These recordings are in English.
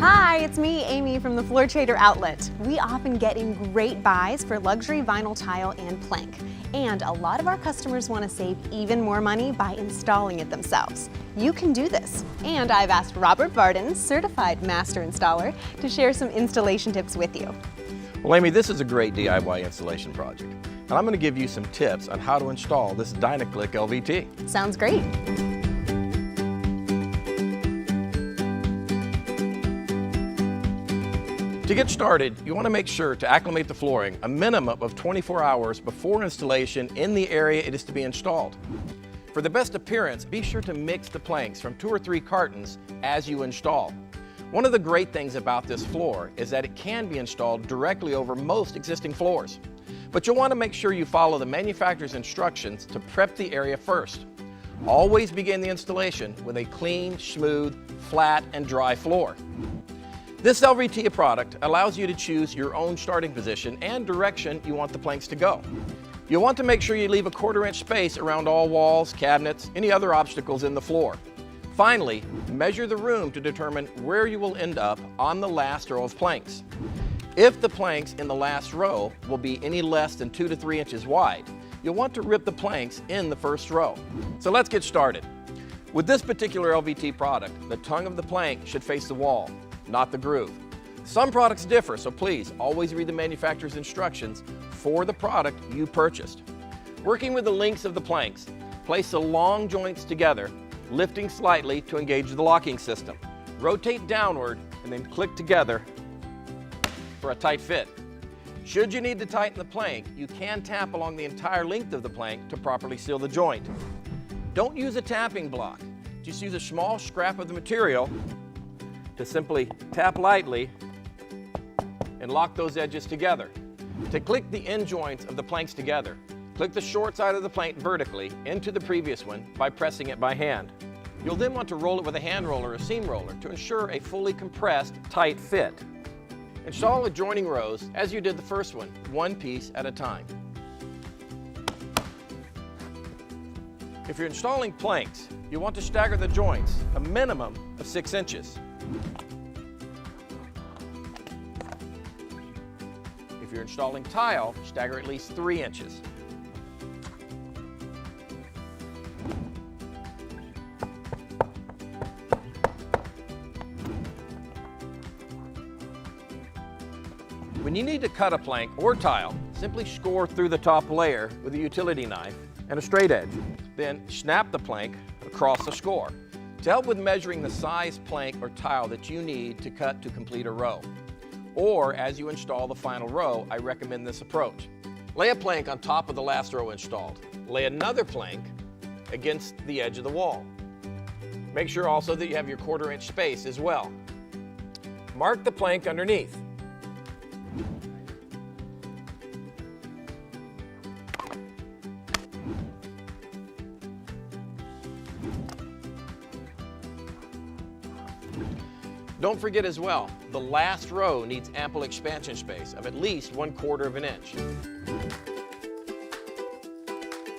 Hi, it's me, Amy from the Floor Trader Outlet. We often get in great buys for luxury vinyl tile and plank. And a lot of our customers want to save even more money by installing it themselves. You can do this. And I've asked Robert Varden, certified master installer, to share some installation tips with you. Well, Amy, this is a great DIY installation project. And I'm going to give you some tips on how to install this Dynaclick LVT. Sounds great. To get started, you want to make sure to acclimate the flooring a minimum of 24 hours before installation in the area it is to be installed. For the best appearance, be sure to mix the planks from 2 or 3 cartons as you install. One of the great things about this floor is that it can be installed directly over most existing floors. But you'll want to make sure you follow the manufacturer's instructions to prep the area first. Always begin the installation with a clean, smooth, flat, and dry floor. This LVT product allows you to choose your own starting position and direction you want the planks to go. You'll want to make sure you leave a 1/4 inch space around all walls, cabinets, any other obstacles in the floor. Finally, measure the room to determine where you will end up on the last row of planks. If the planks in the last row will be any less than 2 to 3 inches wide, you'll want to rip the planks in the first row. So let's get started. With this particular LVT product, the tongue of the plank should face the wall, not the groove. Some products differ, so please always read the manufacturer's instructions for the product you purchased. Working with the links of the planks, place the long joints together, lifting slightly to engage the locking system. Rotate downward and then click together for a tight fit. Should you need to tighten the plank, you can tap along the entire length of the plank to properly seal the joint. Don't use a tapping block. Just use a small scrap of the material to simply tap lightly and lock those edges together. To click the end joints of the planks together, click the short side of the plank vertically into the previous one by pressing it by hand. You'll then want to roll it with a hand roller or seam roller to ensure a fully compressed, tight fit. Install adjoining rows as you did the first one piece at a time. If you're installing planks, you want to stagger the joints a minimum of 6 inches. If you're installing tile, stagger at least 3 inches. When you need to cut a plank or tile, simply score through the top layer with a utility knife and a straight edge. Then snap the plank across the score to help with measuring the size plank or tile that you need to cut to complete a row. Or as you install the final row, I recommend this approach. Lay a plank on top of the last row installed. Lay another plank against the edge of the wall. Make sure also that you have your 1/4 inch space as well. Mark the plank underneath. Don't forget as well, the last row needs ample expansion space of at least 1/4 inch.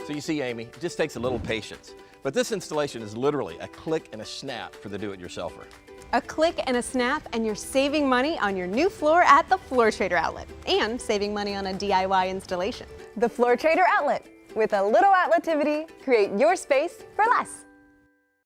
So you see, Amy, it just takes a little patience. But this installation is literally a click and a snap for the do-it-yourselfer. A click and a snap and you're saving money on your new floor at the Floor Trader Outlet and saving money on a DIY installation. The Floor Trader Outlet. With a little outletivity, create your space for less.